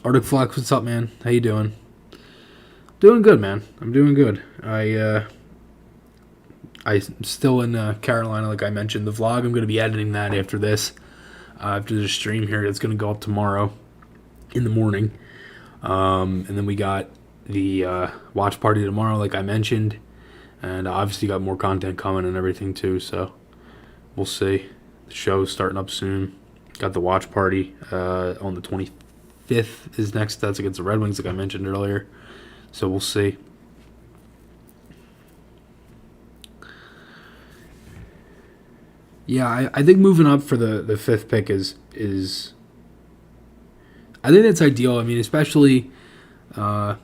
Arctic Flex, what's up, man? How you doing? Doing good, man. I'm doing good. I'm still in Carolina, like I mentioned. The vlog, I'm going to be editing that after this. After the stream here, it's going to go up tomorrow in the morning. And then we got the watch party tomorrow, like I mentioned. And obviously got more content coming and everything, too. So we'll see. The show's starting up soon. Got the watch party on the 25th is next. That's against the Red Wings, like I mentioned earlier. So we'll see. Yeah, I think moving up for the 5th pick is I think that's ideal. I mean, especially again,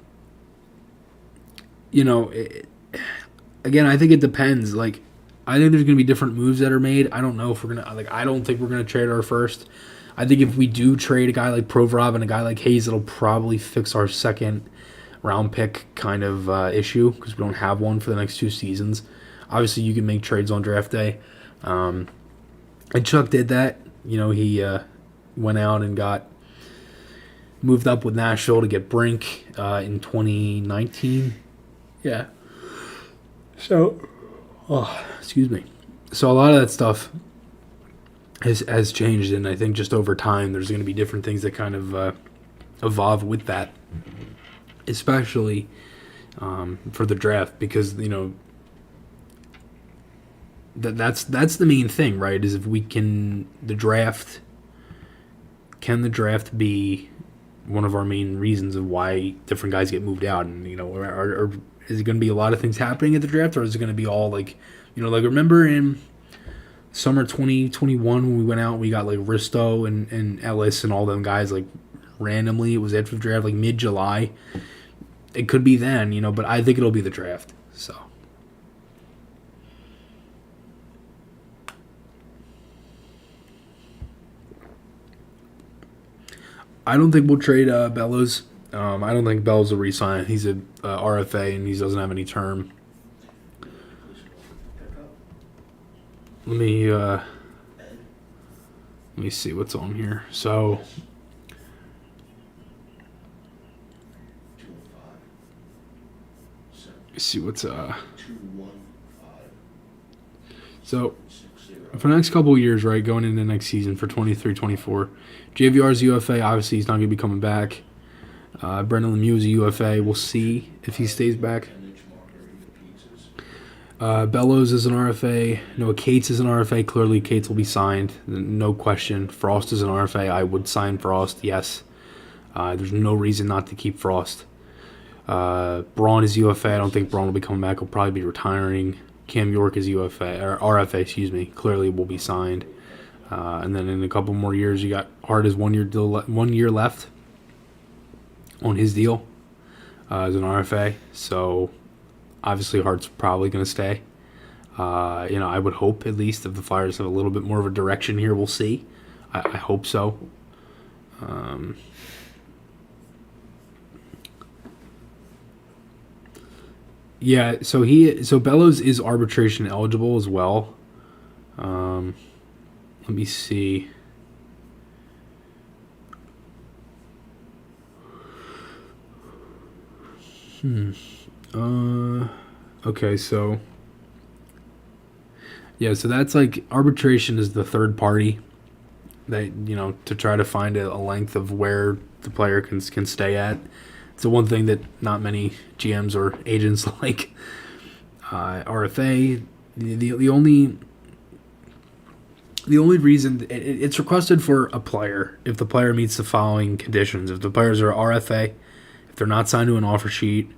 I think it depends. Like, I think there's going to be different moves that are made. I don't know if we're going to, I don't think we're going to trade our first. I think if we do trade a guy like Provorov and a guy like Hayes, it'll probably fix our 2nd round pick kind of issue because we don't have one for the next 2 seasons. Obviously, you can make trades on draft day. And Chuck did that. He went out and got moved up with Nashville to get Brink in 2019. Yeah. So, excuse me. So a lot of that stuff has changed, and I think just over time there's going to be different things that kind of evolve with that, especially for the draft, because that's the main thing, right? Is if we can the draft be one of our main reasons of why different guys get moved out, and or is it going to be a lot of things happening at the draft, or is it going to be all like remember in summer 2021 when we went out and we got like Risto and Ellis and all them guys like randomly, it was after the draft like mid-July. It could be then, but I think it'll be the draft. So I don't think we'll trade Bellows. I don't think Bellows will resign. He's a RFA and he doesn't have any term. Let me see what's on here. So let's see what's so for the next couple of years, right, going into next season for 23-24, JVR's UFA. Obviously, he's not going to be coming back. Brendan Lemieux is a UFA. We'll see if he stays back. Bellows is an RFA. Noah Cates is an RFA. Clearly, Cates will be signed. No question. Frost is an RFA. I would sign Frost, yes. There's no reason not to keep Frost. Braun is UFA. I don't think Braun will be coming back. He'll probably be retiring. Cam York is UFA, or RFA, excuse me. Clearly will be signed. And then in a couple more years, you got Hart has 1 year left on his deal as an RFA. So obviously Hart's probably going to stay. I would hope at least if the Flyers have a little bit more of a direction here, we'll see. I hope so. Yeah, so Bellows is arbitration eligible as well. Let me see. Okay, so that's like arbitration is the third party that to try to find a length of where the player can stay at. It's the one thing that not many GMs or agents like. RFA, the only reason it's requested for a player if the player meets the following conditions. If the players are RFA, if they're not signed to an offer sheet,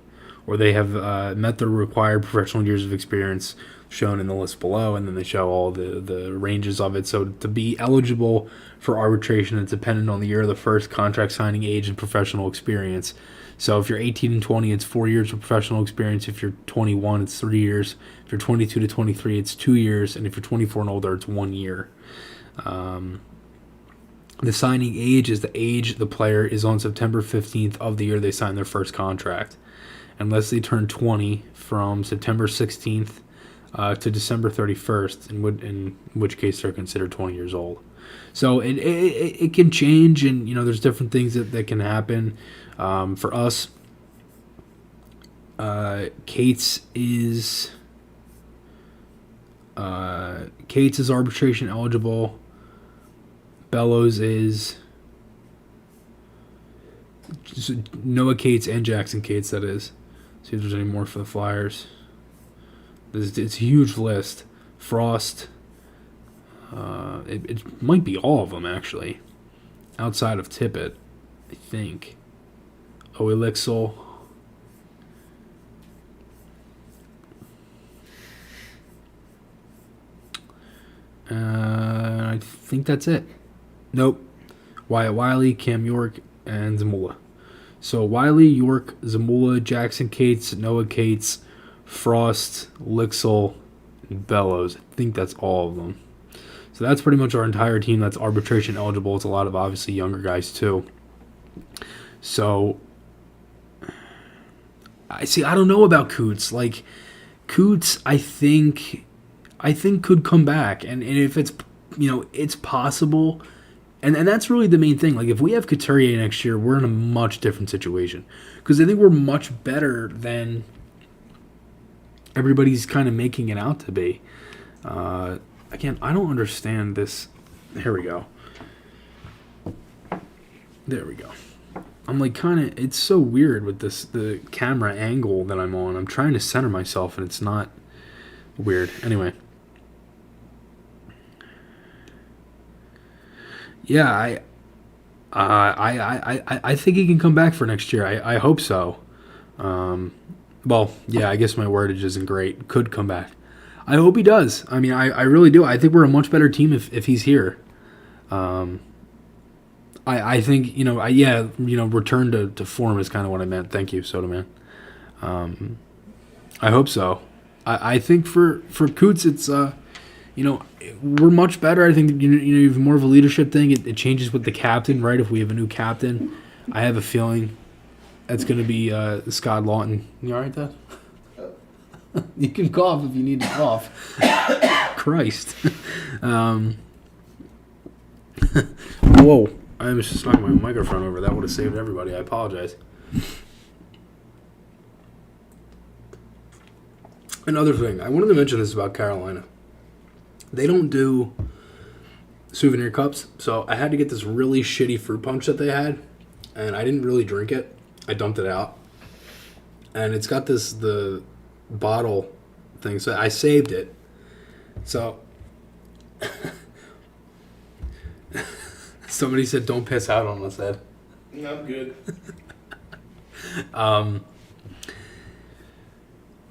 or they have met the required professional years of experience shown in the list below, and then they show all the ranges of it. So to be eligible for arbitration, it's dependent on the year of the first, contract signing, age, and professional experience. So if you're 18 and 20, it's 4 years of professional experience. If you're 21, it's 3 years. If you're 22 to 23, it's 2 years. And if you're 24 and older, it's 1 year. The signing age is the age the player is on September 15th of the year they sign their first contract, unless they turn 20 from September 16th to December 31st, in which case they're considered 20 years old. So it can change, and there's different things that can happen. For us, Cates is arbitration eligible. Bellows is Noah Cates and Jackson Cates. That is. See if there's any more for the Flyers. It's a huge list. Frost. It might be all of them actually, outside of Tippett, I think. Elixel. I think that's it. Nope. Wyatt Wiley, Cam York, and Zamula. So Wiley, York, Zamula, Jackson Cates, Noah Cates, Frost, Lixel, and Bellows. I think that's all of them. So that's pretty much our entire team that's arbitration eligible. It's a lot of obviously younger guys too. So I don't know about Coots. Like Coots, I think could come back, and if it's it's possible. And that's really the main thing. Like, if we have Couturier next year, we're in a much different situation. Because I think we're much better than everybody's kind of making it out to be. Again, I don't understand this. Here we go. There we go. I'm like it's so weird with the camera angle that I'm on. I'm trying to center myself and it's not weird. Anyway. Yeah, I think he can come back for next year. I hope so. Well, yeah, I guess my wordage isn't great. Could come back. I hope he does. I mean, I really do. I think we're a much better team if he's here. I think, return to form is kind of what I meant. Thank you, Soda Man. I hope so. I think for Coots, it's, we're much better. I think, you have more of a leadership thing. It changes with the captain, right? If we have a new captain, I have a feeling that's going to be Scott Lawton. You all right, Dad? You can cough if you need to cough. Christ. Whoa. I was just knocking my microphone over. That would have saved everybody. I apologize. Another thing. I wanted to mention this about Carolina. They don't do souvenir cups, so I had to get this really shitty fruit punch that they had, and I didn't really drink it. I dumped it out. And it's got the bottle thing, so I saved it. So... Somebody said, "Don't piss out on us, Ed." No, I'm good.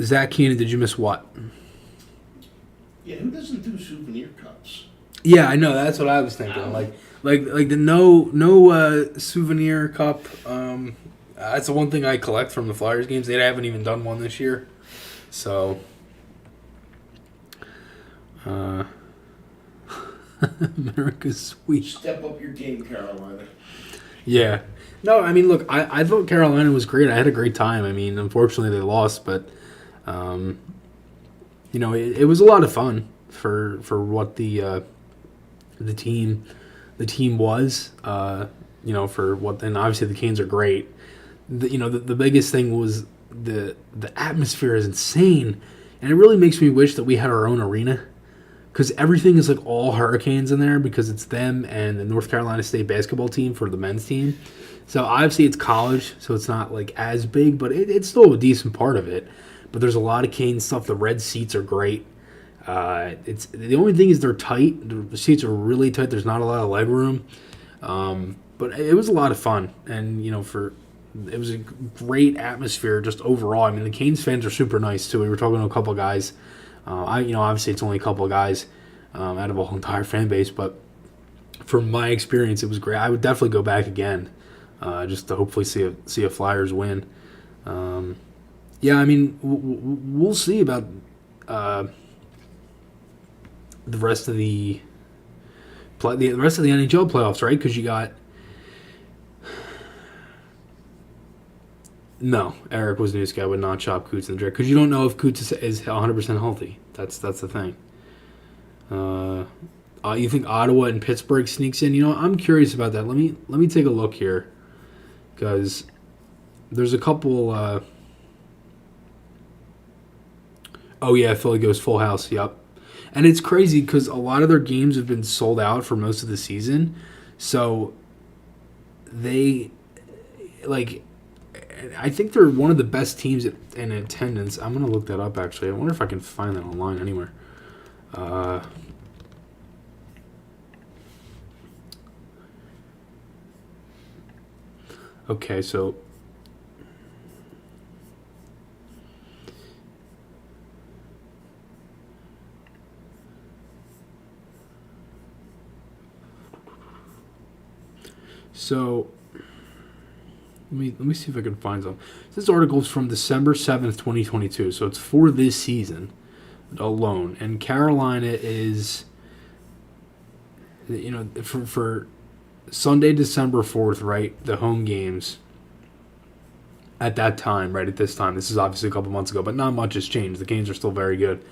Zach Keenan, did you miss what? Yeah, who doesn't do souvenir cups? Yeah, I know. That's what I was thinking. Like the no souvenir cup. That's the one thing I collect from the Flyers games. They haven't even done one this year, so. America's sweet. Step up your game, Carolina. Yeah. No, I mean, look, I thought Carolina was great. I had a great time. I mean, unfortunately they lost, but, it was a lot of fun for what the team was, for what, and obviously the Canes are great. The biggest thing was the atmosphere is insane, and it really makes me wish that we had our own arena. Because everything is like all Hurricanes in there because it's them and the North Carolina State basketball team for the men's team. So obviously it's college, so it's not like as big, but it's still a decent part of it. But there's a lot of Canes stuff. The red seats are great. It's the only thing is they're tight. The seats are really tight. There's not a lot of leg room. But it was a lot of fun, and it was a great atmosphere just overall. I mean, the Canes fans are super nice too. We were talking to a couple guys. Obviously it's only a couple of guys out of a whole entire fan base, but from my experience, it was great. I would definitely go back again, just to hopefully see a Flyers win. Yeah, I mean, we'll see about the rest of the NHL playoffs, right? Because you got. No, Eric Wisniewski would not chop Coots in the draft because you don't know if Coots is 100% healthy. That's the thing. You think Ottawa and Pittsburgh sneaks in? I'm curious about that. Let me take a look here because there's a couple. Oh yeah, Philly goes full house. Yep, and it's crazy because a lot of their games have been sold out for most of the season, so they like. I think they're one of the best teams in attendance. I'm going to look that up, actually. I wonder if I can find that online anywhere. Okay, so... Let me see if I can find some. This article is from December 7th, 2022, so it's for this season alone. And Carolina is, for Sunday, December 4th, right, the home games at that time, right, at this time. This is obviously a couple months ago, but not much has changed. The Canes are still very good.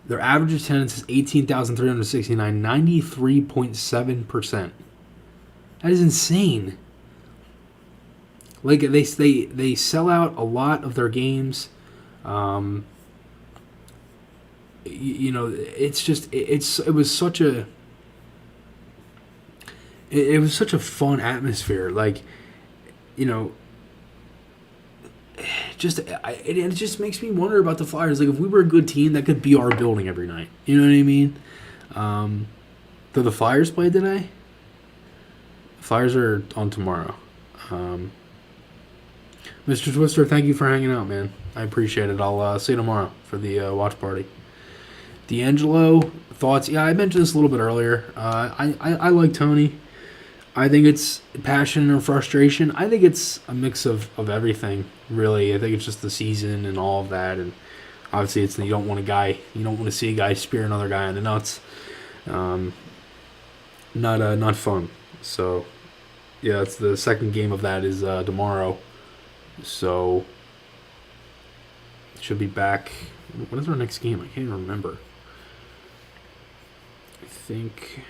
Their average attendance is 18,369, 93.7%. That is insane. Like they sell out a lot of their games. It's just it was such a it was such a fun atmosphere. Like, you know, it just makes me wonder about the Flyers. Like, if we were a good team, that could be our building every night. You know what I mean? Do the Flyers play today? Flyers are on tomorrow. Mr. Twister, thank you for hanging out, man. I appreciate it. I'll see you tomorrow for the watch party. D'Angelo, thoughts? Yeah, I mentioned this a little bit earlier. I like Tony. I think it's passion or frustration. I think it's a mix of everything, really. I think it's just the season and all of that. And obviously, you don't want to see a guy spear another guy in the nuts. Not fun. So, yeah, it's the second game of that is tomorrow. So, should be back. What is our next game? I can't even remember. I think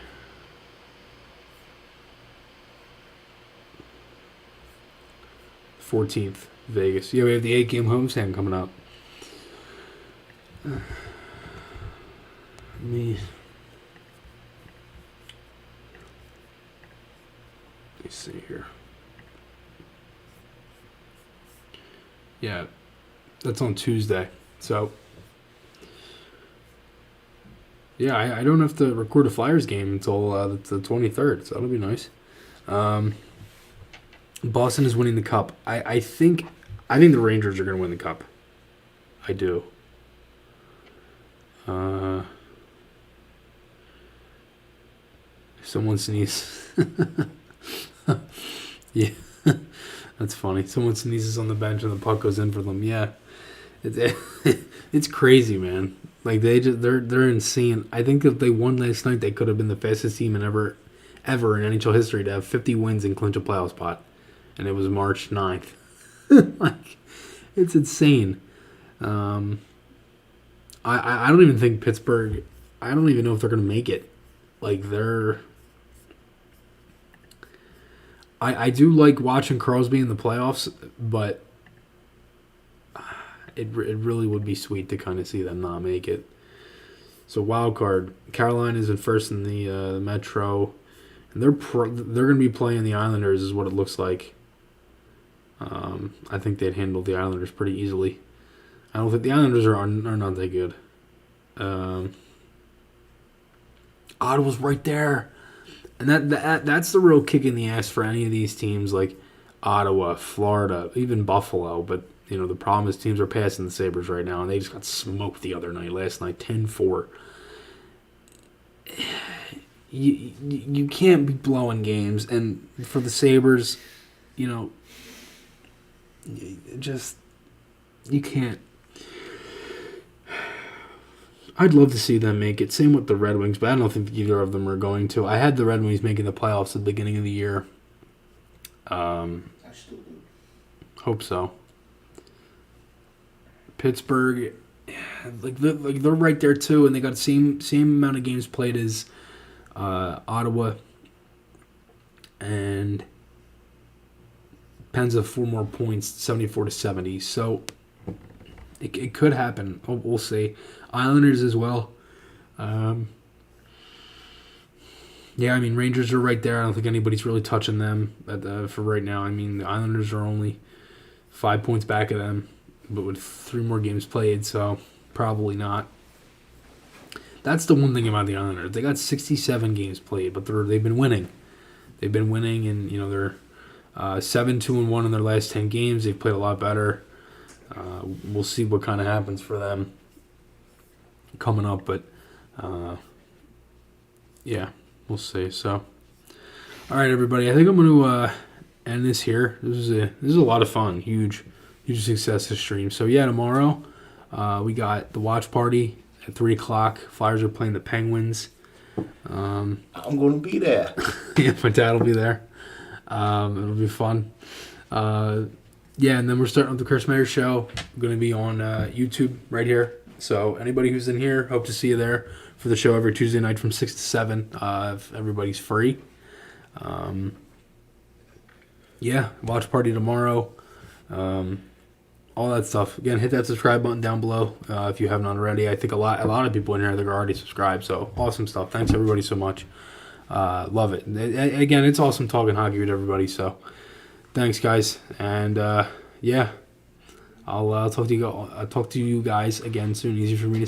14th, Vegas. Yeah, we have the 8-game homestand coming up. Let me see here. Yeah, that's on Tuesday. So, yeah, I don't have to record a Flyers game until the 23rd, so that'll be nice. Boston is winning the Cup. I think the Rangers are going to win the Cup. I do. Someone sneezes. Yeah, that's funny. Someone sneezes on the bench and the puck goes in for them. Yeah, it's crazy, man. Like they're insane. I think if they won last night, they could have been the fastest team in ever in NHL history to have 50 wins and clinch a playoff spot, and it was March 9th. Like, it's insane. I don't even think Pittsburgh. I don't even know if they're gonna make it. Like they're. I do like watching Crosby in the playoffs, but it really would be sweet to kind of see them not make it. So wild card, Carolina is in first in the Metro, and they're going to be playing the Islanders, is what it looks like. I think they'd handle the Islanders pretty easily. I don't think the Islanders are not that good. Ottawa's right there. And that's the real kick in the ass for any of these teams like Ottawa, Florida, even Buffalo. But, the problem is teams are passing the Sabres right now, and they just got smoked last night, 10-4. You can't be blowing games. And for the Sabres, you can't. I'd love to see them make it. Same with the Red Wings, but I don't think either of them are going to. I had the Red Wings making the playoffs at the beginning of the year. I still do. Hope so. Pittsburgh, they're right there too, and they got the same amount of games played as Ottawa, and Pens have 4 more points, 74-70. So it could happen. We'll see. Islanders as well. Rangers are right there. I don't think anybody's really touching them for right now. The Islanders are only 5 points back of them, but with 3 more games played, so probably not. That's the one thing about the Islanders. They got 67 games played, but they've been winning. They've been winning, and they're 7-2-1 in their last 10 games. They've played a lot better. We'll see what kind of happens for them coming up, but we'll see. So, all right, everybody, I think I'm going to end this here. This is a lot of fun. Huge success this stream. So yeah, tomorrow we got the watch party at 3:00. Flyers are playing the Penguins. I'm going to be there. Yeah, my dad will be there. It'll be fun. And then we're starting with the Chris Maher show. Going to be on YouTube right here. So anybody who's in here, hope to see you there for the show every Tuesday night from 6 to 7 if everybody's free. yeah, watch party tomorrow. All that stuff. Again, hit that subscribe button down below if you haven't already. I think a lot of people in here that are already subscribed. So awesome stuff. Thanks everybody so much. Love it. Again, it's awesome talking hockey with everybody. So thanks guys, and yeah, I'll talk to you guys again soon. Easy for me to